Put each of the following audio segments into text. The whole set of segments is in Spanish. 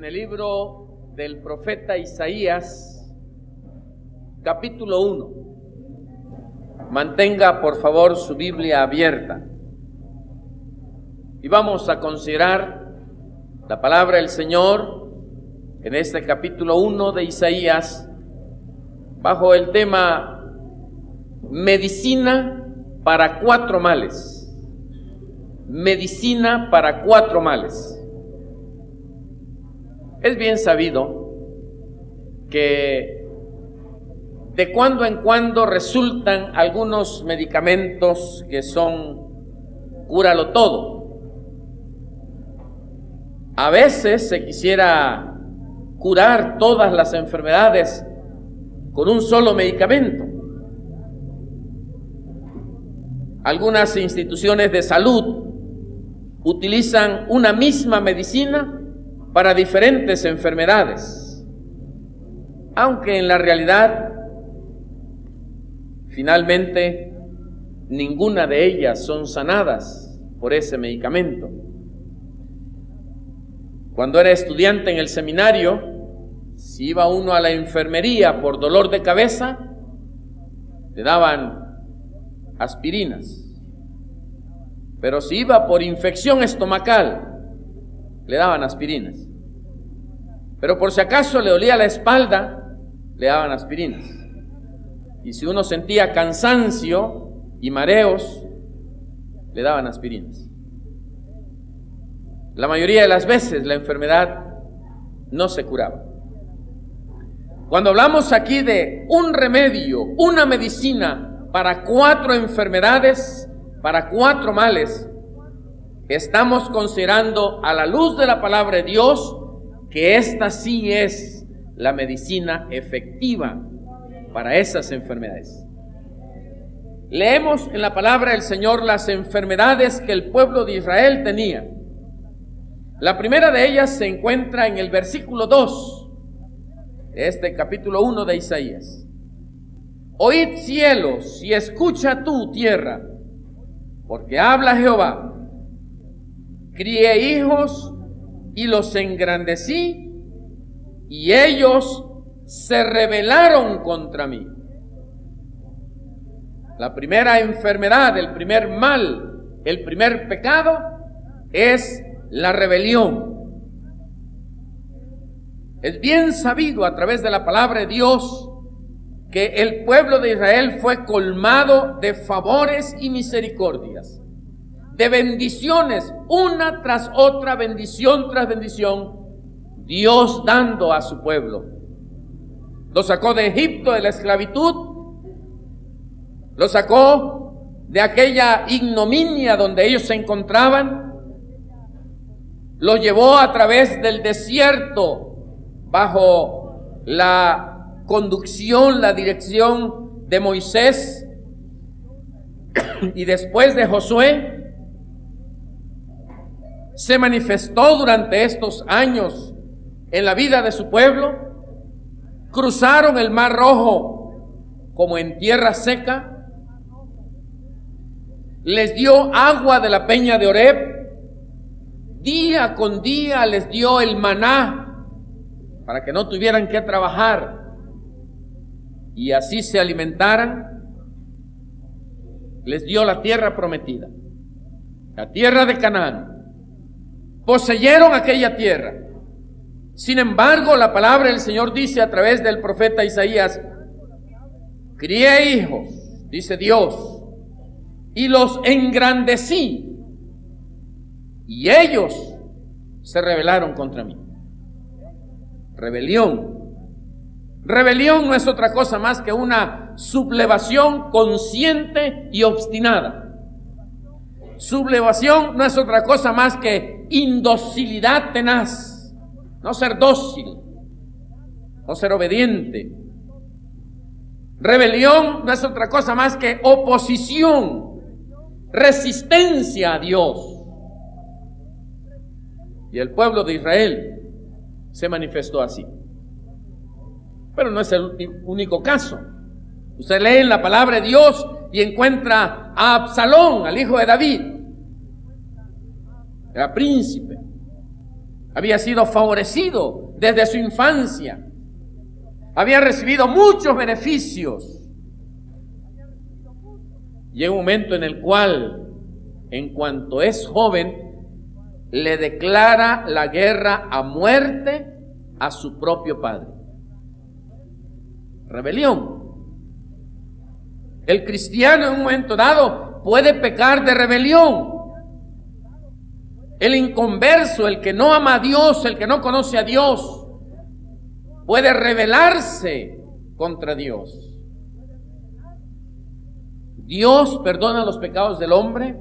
el libro del profeta Isaías, capítulo 1. Mantenga por favor su Biblia abierta y vamos a considerar la palabra del Señor en este capítulo 1 de Isaías bajo el tema medicina para 4 males. Medicina para 4 males. Es bien sabido que de cuando en cuando resultan algunos medicamentos que son cúralo todo. A veces se quisiera curar todas las enfermedades con un solo medicamento. Algunas instituciones de salud utilizan una misma medicina para diferentes enfermedades, aunque en la realidad, finalmente, ninguna de ellas son sanadas por ese medicamento. Cuando era estudiante en el seminario, si iba uno a la enfermería por dolor de cabeza, le daban aspirinas. Pero si iba por infección estomacal, le daban aspirinas. Pero por si acaso le dolía la espalda, le daban aspirinas. Y si uno sentía cansancio y mareos, le daban aspirinas. La mayoría de las veces la enfermedad no se curaba. Cuando hablamos aquí de un remedio, una medicina para 4 enfermedades, para 4 males, estamos considerando a la luz de la palabra de Dios que esta sí es la medicina efectiva para esas enfermedades. Leemos en la palabra del Señor las enfermedades que el pueblo de Israel tenía. La primera de ellas se encuentra en el versículo 2 de este capítulo 1 de Isaías. Oíd cielos y escucha tú tierra, porque habla Jehová. Crié hijos y los engrandecí, y ellos se rebelaron contra mí. La primera enfermedad, el primer mal, el primer pecado es la rebelión. Es bien sabido a través de la palabra de Dios que el pueblo de Israel fue colmado de favores y misericordias, de bendiciones, una tras otra, bendición tras bendición, Dios dando a su pueblo. Lo sacó de Egipto, de la esclavitud, lo sacó de aquella ignominia donde ellos se encontraban, lo llevó a través del desierto bajo la conducción, la dirección de Moisés y después de Josué. Se manifestó durante estos años en la vida de su pueblo. Cruzaron el Mar Rojo como en tierra seca. Les dio agua de la peña de Oreb. Día con día les dio el maná para que no tuvieran que trabajar y así se alimentaran. Les dio la tierra prometida, la tierra de Canaán. Poseyeron aquella tierra. Sin embargo, la palabra del Señor dice a través del profeta Isaías: crié hijos, dice Dios, y los engrandecí, y ellos se rebelaron contra mí. Rebelión. Rebelión no es otra cosa más que una sublevación consciente y obstinada. Sublevación no es otra cosa más que indocilidad tenaz, no ser dócil, no ser obediente. Rebelión no es otra cosa más que oposición, resistencia a Dios. Y el pueblo de Israel se manifestó así. Pero no es el único caso. Usted lee en la palabra de Dios y encuentra a Absalón, al hijo de David. Era príncipe. había sido favorecido desde su infancia, había recibido muchos beneficios. Llega un momento en el cual, en cuanto es joven, le declara la guerra a muerte a su propio padre. Rebelión. El cristiano en un momento dado puede pecar de rebelión. El inconverso, el que no ama a Dios, el que no conoce a Dios, puede rebelarse contra Dios. Dios perdona los pecados del hombre,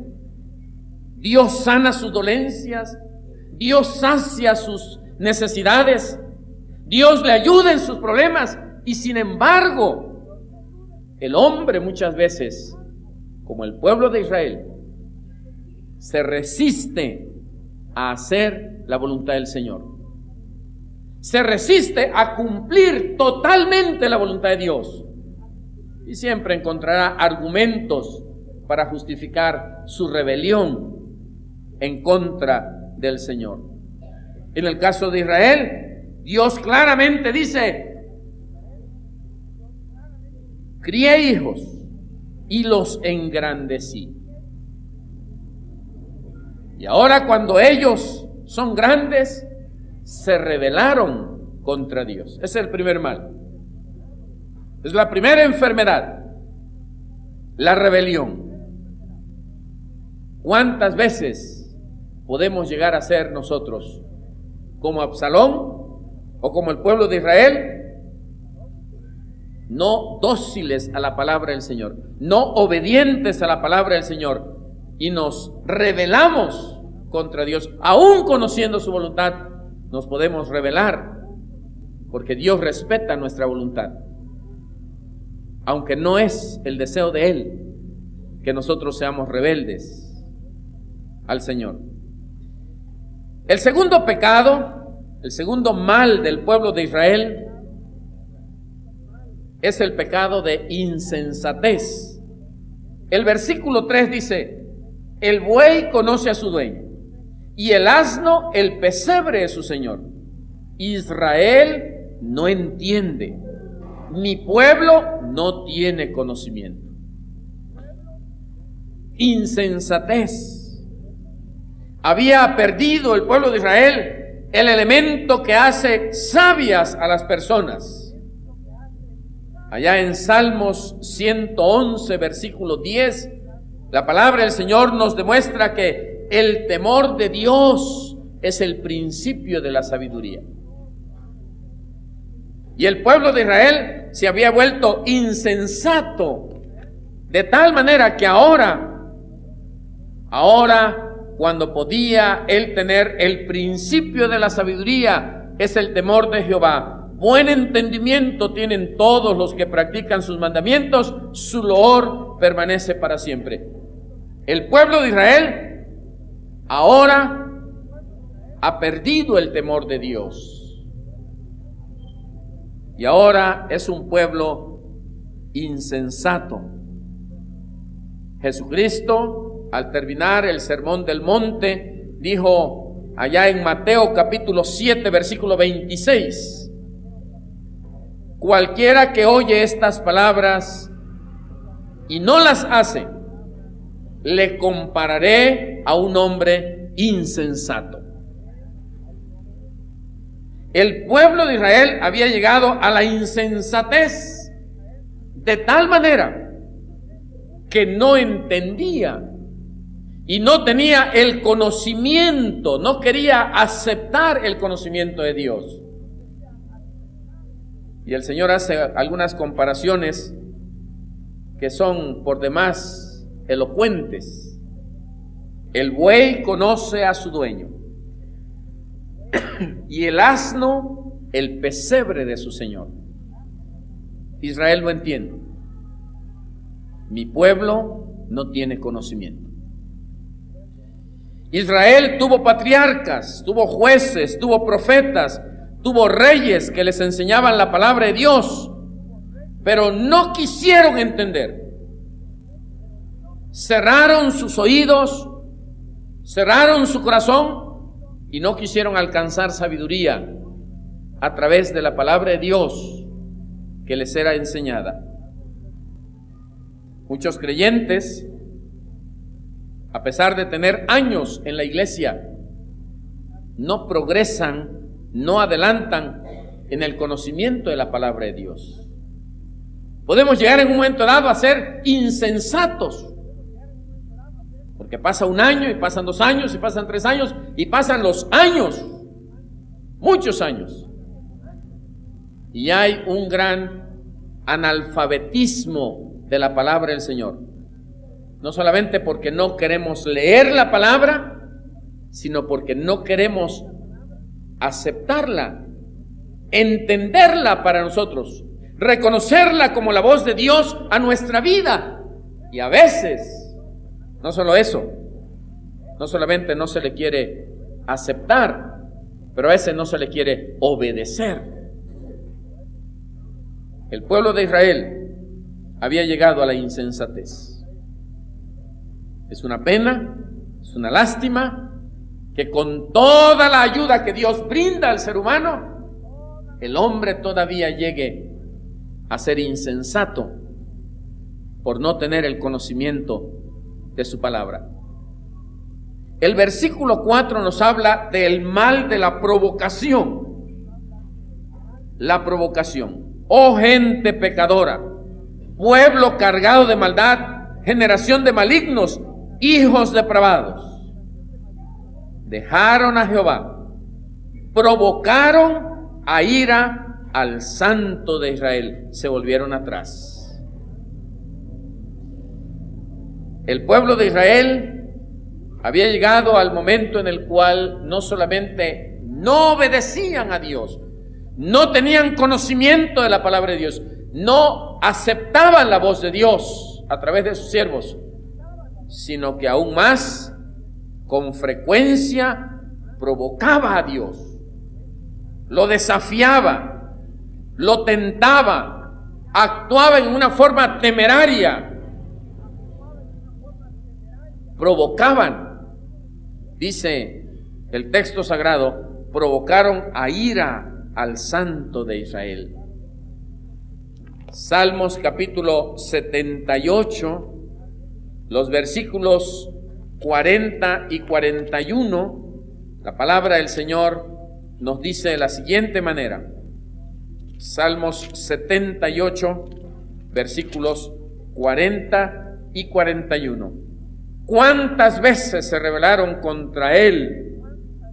Dios sana sus dolencias, Dios sacia sus necesidades, Dios le ayuda en sus problemas, y sin embargo, el hombre muchas veces, como el pueblo de Israel, se resiste a hacer la voluntad del Señor. Se resiste a cumplir totalmente la voluntad de Dios. Y siempre encontrará argumentos para justificar su rebelión en contra del Señor. En el caso de Israel, Dios claramente dice: crié hijos y los engrandecí. Y ahora, cuando ellos son grandes, se rebelaron contra Dios. Ese es el primer mal. Es la primera enfermedad, la rebelión. ¿Cuántas veces podemos llegar a ser nosotros como Absalón o como el pueblo de Israel? No dóciles a la palabra del Señor, no obedientes a la palabra del Señor, y nos rebelamos contra Dios. Aún conociendo su voluntad, nos podemos rebelar, porque Dios respeta nuestra voluntad, aunque no es el deseo de Él que nosotros seamos rebeldes al Señor. El segundo pecado, el segundo mal del pueblo de Israel, es el pecado de insensatez. El versículo 3 dice: el buey conoce a su dueño, y el asno el pesebre de su señor. Israel no entiende, mi pueblo no tiene conocimiento. Insensatez. Había perdido el pueblo de Israel el elemento que hace sabias a las personas. Allá en Salmos 111, versículo 10, la palabra del Señor nos demuestra que el temor de Dios es el principio de la sabiduría. Y el pueblo de Israel se había vuelto insensato, de tal manera que ahora, cuando podía él tener el principio de la sabiduría, es el temor de Jehová. Buen entendimiento tienen todos los que practican sus mandamientos, su loor permanece para siempre. El pueblo de Israel ahora ha perdido el temor de Dios, y ahora es un pueblo insensato. Jesucristo, al terminar el sermón del monte, dijo allá en Mateo capítulo 7, versículo 26: cualquiera que oye estas palabras y no las hace, le compararé a un hombre insensato. El pueblo de Israel había llegado a la insensatez de tal manera que no entendía y no tenía el conocimiento, no quería aceptar el conocimiento de Dios. Y el Señor hace algunas comparaciones que son por demás elocuentes. El buey conoce a su dueño, y el asno el pesebre de su señor. Israel no entiende. Mi pueblo no tiene conocimiento. Israel tuvo patriarcas, tuvo jueces, tuvo profetas, tuvo reyes que les enseñaban la palabra de Dios, pero no quisieron entender. Cerraron sus oídos, cerraron su corazón y no quisieron alcanzar sabiduría a través de la palabra de Dios que les era enseñada. Muchos creyentes, a pesar de tener años en la iglesia, no progresan, no adelantan en el conocimiento de la palabra de Dios. Podemos llegar en un momento dado a ser insensatos, porque pasa un año y pasan 2 años y pasan 3 años y pasan los años, muchos años, y hay un gran analfabetismo de la palabra del Señor. No solamente porque no queremos leer la palabra, sino porque no queremos aceptarla, entenderla para nosotros, reconocerla como la voz de Dios a nuestra vida. Y a veces, no solo eso, no solamente no se le quiere aceptar, pero a veces no se le quiere obedecer. El pueblo de Israel había llegado a la insensatez. Es una pena, es una lástima que con toda la ayuda que Dios brinda al ser humano, el hombre todavía llegue a ser insensato por no tener el conocimiento de su palabra. El versículo 4 nos habla del mal de la provocación. La provocación. Oh gente pecadora, pueblo cargado de maldad, generación de malignos, hijos depravados. Dejaron a Jehová, provocaron a ira al Santo de Israel, se volvieron atrás. El pueblo de Israel había llegado al momento en el cual no solamente no obedecían a Dios, no tenían conocimiento de la palabra de Dios, no aceptaban la voz de Dios a través de sus siervos, sino que aún más, con frecuencia, provocaba a Dios, lo desafiaba, lo tentaba, actuaba en una forma temeraria, provocaban, dice el texto sagrado, provocaron a ira al Santo de Israel. Salmos capítulo 78, los versículos 40 y 41, la palabra del Señor nos dice de la siguiente manera. Salmos 78, versículos 40 y 41. ¿Cuántas veces se rebelaron contra él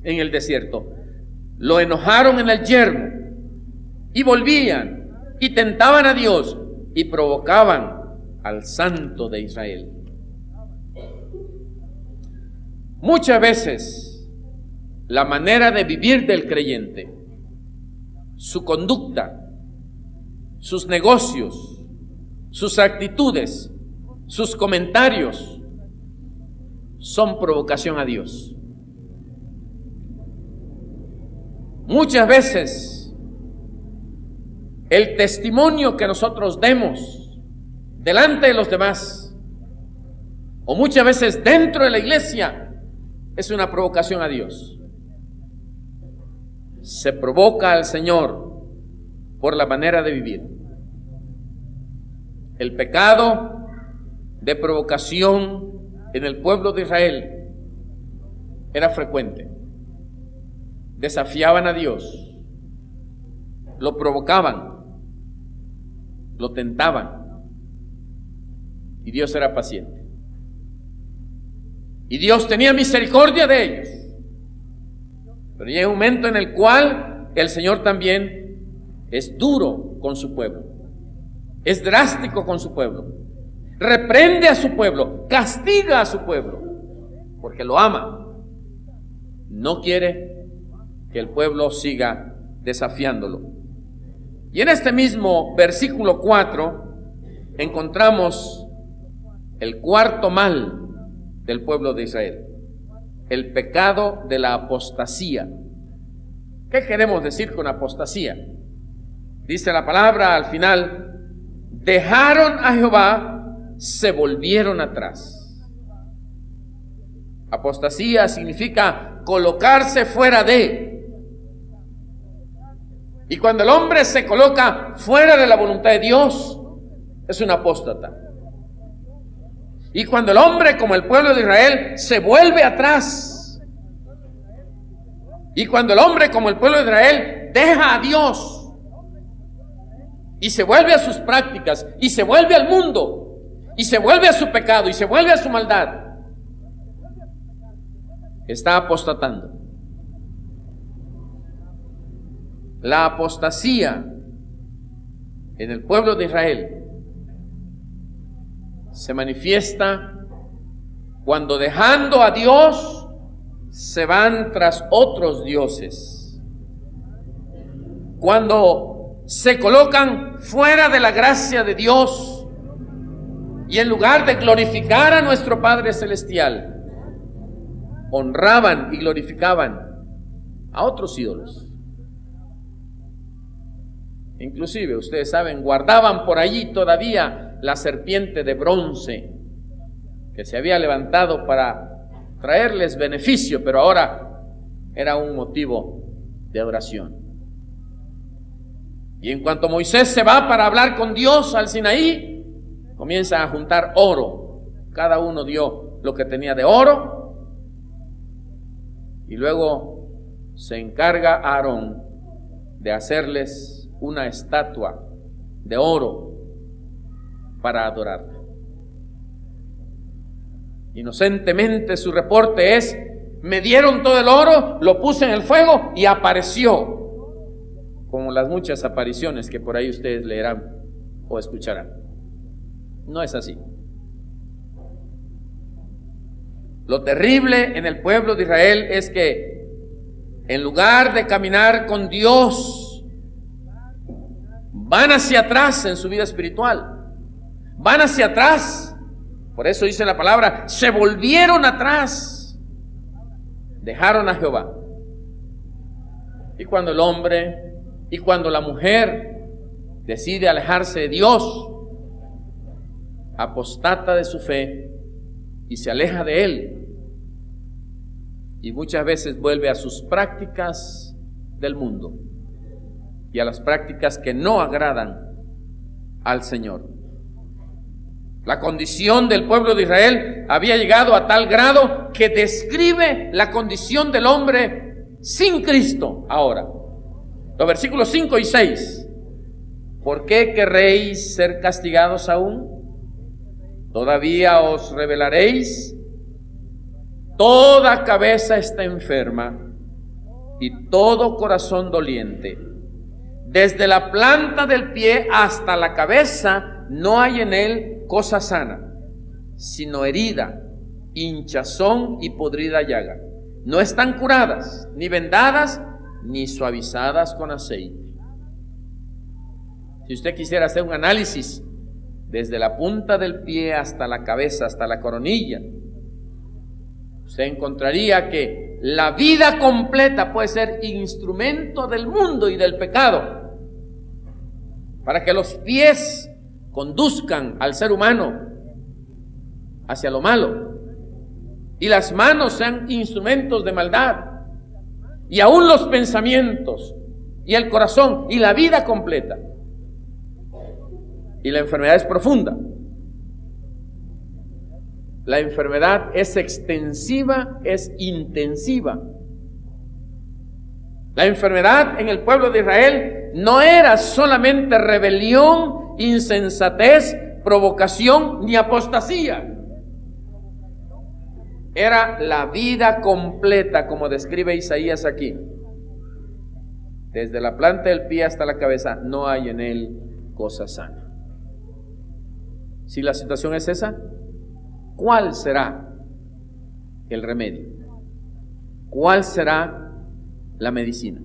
en el desierto? Lo enojaron en el yermo y volvían y tentaban a Dios y provocaban al Santo de Israel. Muchas veces la manera de vivir del creyente, su conducta, sus negocios, sus actitudes, sus comentarios son provocación a Dios. Muchas veces el testimonio que nosotros demos delante de los demás, o muchas veces dentro de la iglesia, es una provocación a Dios. Se provoca al Señor por la manera de vivir. El pecado de provocación en el pueblo de Israel era frecuente. Desafiaban a Dios, lo provocaban, lo tentaban, y Dios era paciente. Y Dios tenía misericordia de ellos. Pero llega un momento en el cual el Señor también es duro con su pueblo, es drástico con su pueblo, reprende a su pueblo, castiga a su pueblo, porque lo ama. No quiere que el pueblo siga desafiándolo. Y en este mismo versículo 4 encontramos el cuarto mal del pueblo de Israel: el pecado de la apostasía. ¿Qué queremos decir con apostasía? Dice la palabra al final: dejaron a Jehová, se volvieron atrás. Apostasía significa colocarse fuera de. Y cuando el hombre se coloca fuera de la voluntad de Dios, es un apóstata. Y cuando el hombre, como el pueblo de Israel, se vuelve atrás, y cuando el hombre, como el pueblo de Israel, deja a Dios y se vuelve a sus prácticas, y se vuelve al mundo, y se vuelve a su pecado, y se vuelve a su maldad, está apostatando. La apostasía en el pueblo de Israel se manifiesta cuando, dejando a Dios, se van tras otros dioses. Cuando se colocan fuera de la gracia de Dios y en lugar de glorificar a nuestro Padre Celestial, honraban y glorificaban a otros ídolos. Inclusive, ustedes saben, guardaban por allí todavía la serpiente de bronce que se había levantado para traerles beneficio, pero ahora era un motivo de oración. Y en cuanto Moisés se va para hablar con Dios al Sinaí, comienzan a juntar oro. Cada uno dio lo que tenía de oro, y luego se encarga a Aarón de hacerles una estatua de oro para adorarla. Inocentemente su reporte es: me dieron todo el oro, lo puse en el fuego y apareció, como las muchas apariciones que por ahí ustedes leerán o escucharán. No es así. Lo terrible en el pueblo de Israel es que, en lugar de caminar con Dios, van hacia atrás en su vida espiritual. Van hacia atrás. Por eso dice la palabra: se volvieron atrás. Dejaron a Jehová. Y cuando el hombre y cuando la mujer decide alejarse de Dios, apostata de su fe y se aleja de Él. Y muchas veces vuelve a sus prácticas del mundo y a las prácticas que no agradan al Señor. La condición del pueblo de Israel había llegado a tal grado que describe la condición del hombre sin Cristo ahora. Los versículos 5 y 6. ¿Por qué querréis ser castigados aún? ¿Todavía os rebelaréis? Toda cabeza está enferma y todo corazón doliente. Desde la planta del pie hasta la cabeza no hay en él cosa sana, sino herida, hinchazón y podrida llaga. No están curadas, ni vendadas, ni suavizadas con aceite. Si usted quisiera hacer un análisis desde la punta del pie hasta la cabeza, hasta la coronilla, usted encontraría que la vida completa puede ser instrumento del mundo y del pecado, para que los pies conduzcan al ser humano hacia lo malo, y las manos sean instrumentos de maldad, y aún los pensamientos, y el corazón, y la vida completa. Y la enfermedad es profunda. La enfermedad es extensiva, es intensiva. La enfermedad en el pueblo de Israel no era solamente rebelión, insensatez, provocación ni apostasía. Era la vida completa, como describe Isaías aquí. Desde la planta del pie hasta la cabeza no hay en él cosa sana. Si la situación es esa, ¿cuál será el remedio? ¿Cuál será la medicina?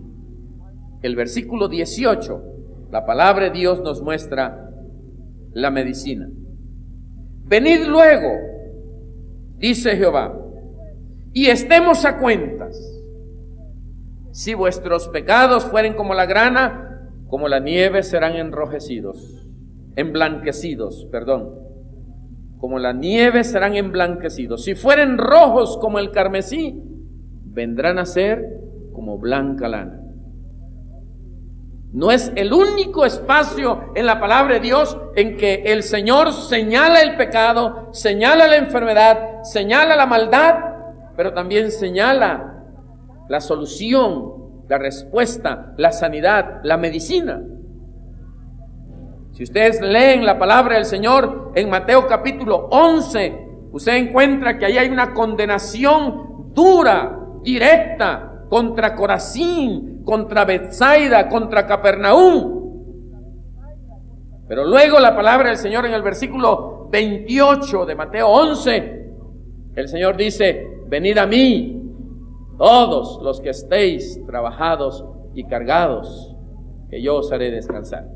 El versículo 18, la palabra de Dios nos muestra la medicina. Venid luego, dice Jehová, y estemos a cuentas. Si vuestros pecados fueren como la grana, como la nieve serán emblanquecidos, como la nieve serán emblanquecidos. Si fueren rojos como el carmesí, vendrán a ser como blanca lana. No es el único espacio en la palabra de Dios en que el Señor señala el pecado, señala la enfermedad, señala la maldad, pero también señala la solución, la respuesta, la sanidad, la medicina. Si ustedes leen la palabra del Señor en Mateo capítulo 11, usted encuentra que ahí hay una condenación dura, directa, contra Corazín, contra Betsaida, contra Capernaum. Pero luego la palabra del Señor en el versículo 28 de Mateo 11, el Señor dice: venid a mí, todos los que estéis trabajados y cargados, que yo os haré descansar.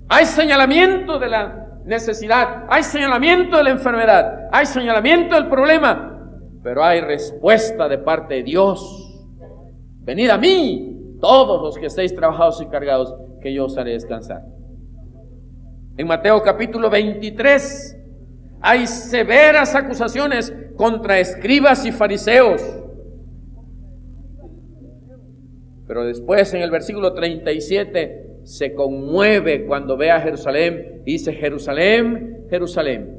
Hay señalamiento de la necesidad, hay señalamiento de la enfermedad, hay señalamiento del problema, pero hay respuesta de parte de Dios. Venid a mí, todos los que estéis trabajados y cargados, que yo os haré descansar. En Mateo capítulo 23 hay severas acusaciones contra escribas y fariseos. Pero después en el versículo 37 se conmueve cuando ve a Jerusalén. Dice: Jerusalén, Jerusalén,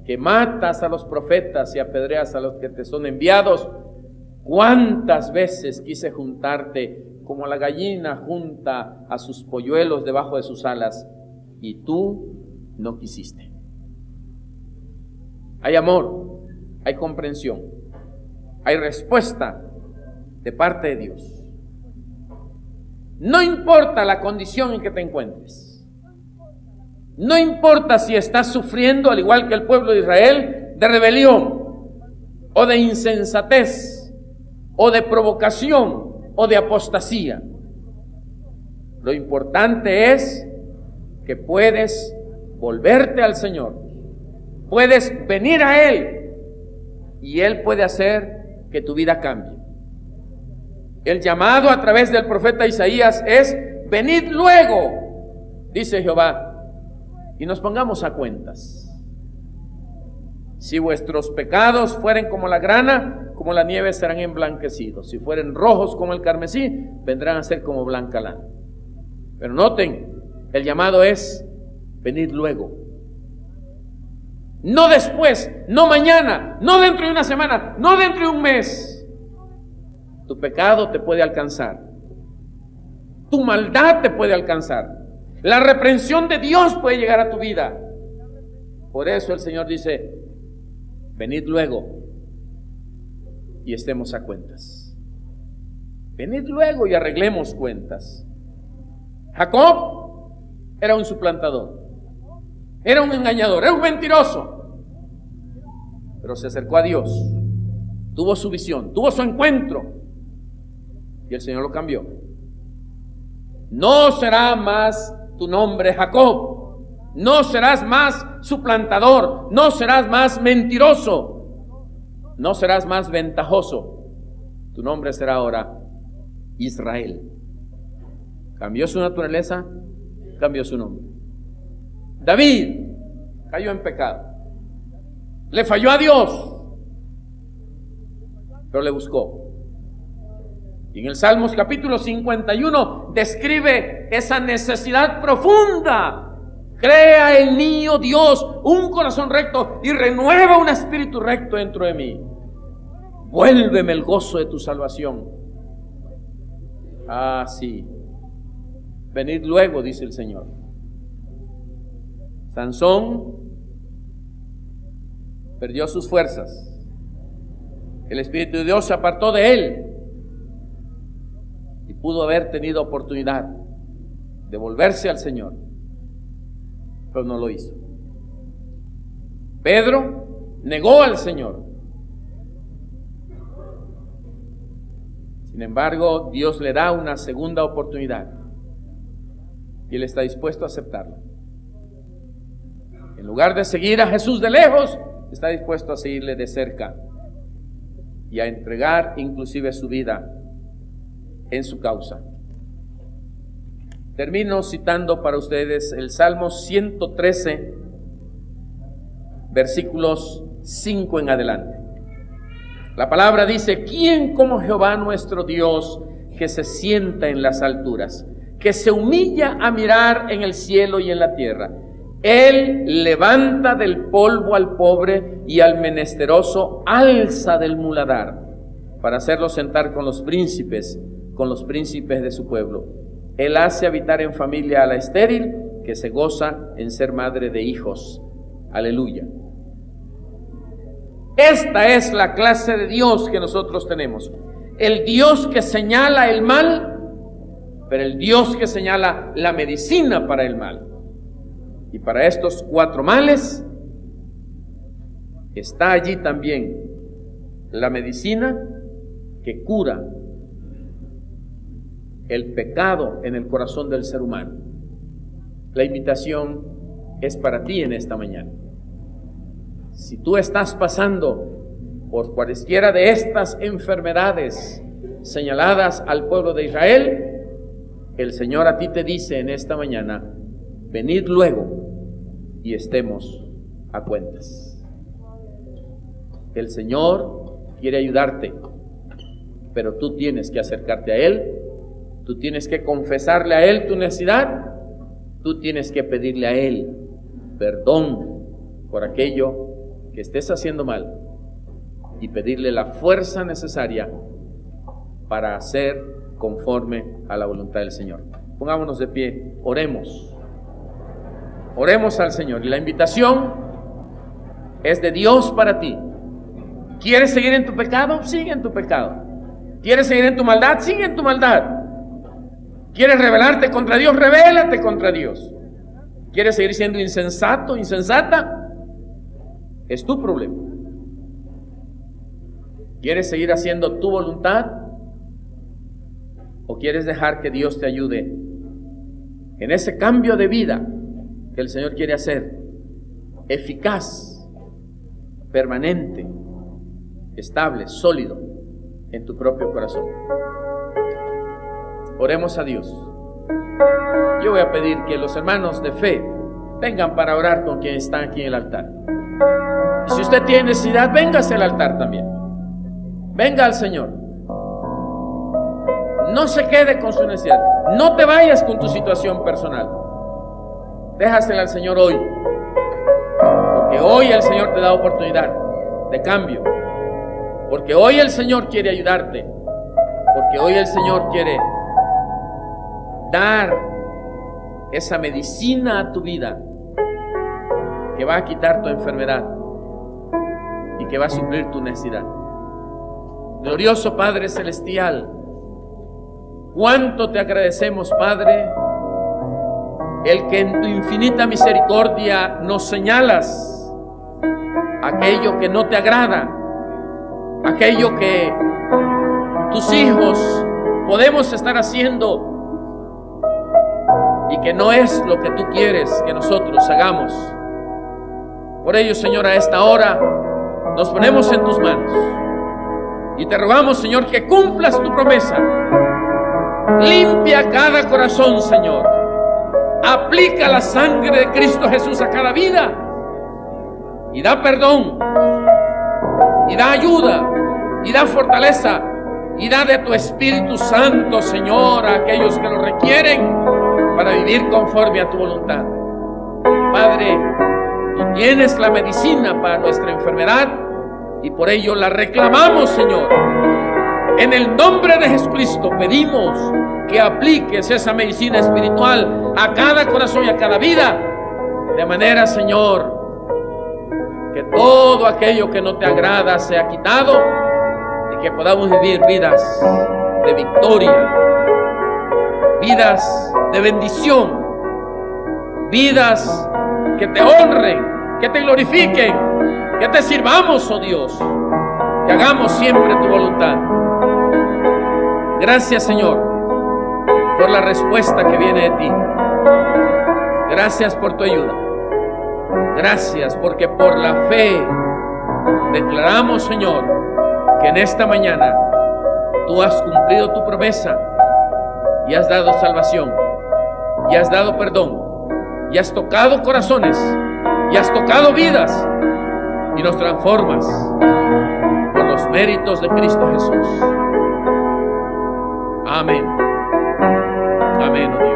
que matas a los profetas y apedreas a los que te son enviados. ¿Cuántas veces quise juntarte como la gallina junta a sus polluelos debajo de sus alas, y tú no quisiste? Hay amor, hay comprensión, hay respuesta de parte de Dios. No importa la condición en que te encuentres, no importa si estás sufriendo, al igual que el pueblo de Israel, de rebelión o de insensatez o de provocación o de apostasía. Lo importante es que puedes volverte al Señor, puedes venir a Él, y Él puede hacer que tu vida cambie. El llamado a través del profeta Isaías es: venid luego, dice Jehová, y nos pongamos a cuentas. Si vuestros pecados fueren como la grana, como la nieve serán emblanquecidos. Si fueren rojos como el carmesí, vendrán a ser como blanca lana. Pero noten, el llamado es: venid luego. No después, no mañana, no dentro de una semana, no dentro de un mes. Tu pecado te puede alcanzar, tu maldad te puede alcanzar, la reprensión de Dios puede llegar a tu vida. Por eso el Señor dice: venid luego y estemos a cuentas. Venid luego y arreglemos cuentas. Jacob era un suplantador, era un engañador, era un mentiroso, pero se acercó a Dios, tuvo su visión, tuvo su encuentro, y el Señor lo cambió. No será más tu nombre Jacob, no serás más suplantador, no serás más mentiroso, no serás más ventajoso. Tu nombre será ahora Israel. Cambió su naturaleza, cambió su nombre. David cayó en pecado, le falló a Dios, pero le buscó. Y en el Salmos capítulo 51 describe esa necesidad profunda. Crea en mí, oh Dios, un corazón recto y renueva un espíritu recto dentro de mí. Vuélveme el gozo de tu salvación. Ah, sí. Venid luego, dice el Señor. Sansón perdió sus fuerzas. El Espíritu de Dios se apartó de él y pudo haber tenido oportunidad de volverse al Señor, pero no lo hizo. Pedro negó al Señor. Sin embargo, Dios le da una segunda oportunidad y él está dispuesto a aceptarla. En lugar de seguir a Jesús de lejos, está dispuesto a seguirle de cerca y a entregar inclusive su vida en su causa. Termino citando para ustedes el Salmo 113, versículos 5 en adelante. La palabra dice: ¿quién como Jehová nuestro Dios, que se sienta en las alturas, que se humilla a mirar en el cielo y en la tierra? Él levanta del polvo al pobre y al menesteroso alza del muladar, para hacerlo sentar con los príncipes de su pueblo. Él hace habitar en familia a la estéril, que se goza en ser madre de hijos. Aleluya. Esta es la clase de Dios que nosotros tenemos. El Dios que señala el mal, pero el Dios que señala la medicina para el mal. Y para estos 4 males está allí también la medicina que cura el pecado en el corazón del ser humano. La invitación es para ti en esta mañana. Si tú estás pasando por cualesquiera de estas enfermedades señaladas al pueblo de Israel, el Señor a ti te dice en esta mañana: venid luego y estemos a cuentas. El Señor quiere ayudarte, pero tú tienes que acercarte a Él, tú tienes que confesarle a Él tu necesidad, tú tienes que pedirle a Él perdón por aquello que estés haciendo mal y pedirle la fuerza necesaria para hacer conforme a la voluntad del Señor. Pongámonos de pie, oremos al Señor. Y la invitación es de Dios para ti. ¿Quieres seguir en tu pecado? Sigue en tu pecado. ¿Quieres seguir en tu maldad? Sigue en tu maldad. ¿Quieres rebelarte contra Dios? Rebélate contra Dios. ¿Quieres seguir siendo insensato, insensata? Es tu problema. ¿Quieres seguir haciendo tu voluntad? ¿O quieres dejar que Dios te ayude en ese cambio de vida que el Señor quiere hacer? Eficaz, permanente, estable, sólido en tu propio corazón. Oremos a Dios. Yo voy a pedir que los hermanos de fe vengan para orar con quien está aquí en el altar. Y si usted tiene necesidad, véngase al altar también. Venga al Señor. No se quede con su necesidad. No te vayas con tu situación personal. Déjasela al Señor hoy. Porque hoy el Señor te da oportunidad de cambio. Porque hoy el Señor quiere ayudarte. Porque hoy el Señor quiere dar esa medicina a tu vida que va a quitar tu enfermedad y que va a suplir tu necesidad. Glorioso Padre Celestial, cuánto te agradecemos, Padre, el que en tu infinita misericordia nos señalas aquello que no te agrada, aquello que tus hijos podemos estar haciendo y que no es lo que tú quieres que nosotros hagamos. Por ello, Señor, a esta hora nos ponemos en tus manos y te rogamos, Señor, que cumplas tu promesa. Limpia cada corazón, Señor. Aplica la sangre de Cristo Jesús a cada vida y da perdón y da ayuda y da fortaleza y da de tu Espíritu Santo, Señor, a aquellos que lo requieren para vivir conforme a tu voluntad. Padre, tú tienes la medicina para nuestra enfermedad y por ello la reclamamos, Señor. En el nombre de Jesucristo pedimos que apliques esa medicina espiritual a cada corazón y a cada vida, de manera, Señor, que todo aquello que no te agrada sea quitado y que podamos vivir vidas de victoria, vidas de bendición, vidas que te honren, que te glorifiquen, que te sirvamos, oh Dios, que hagamos siempre tu voluntad. Gracias, Señor, por la respuesta que viene de ti. Gracias por tu ayuda. Gracias porque por la fe declaramos, Señor, que en esta mañana tú has cumplido tu promesa y has dado salvación, y has dado perdón, y has tocado corazones, y has tocado vidas, y nos transformas por los méritos de Cristo Jesús. Amén. Amén, oh Dios.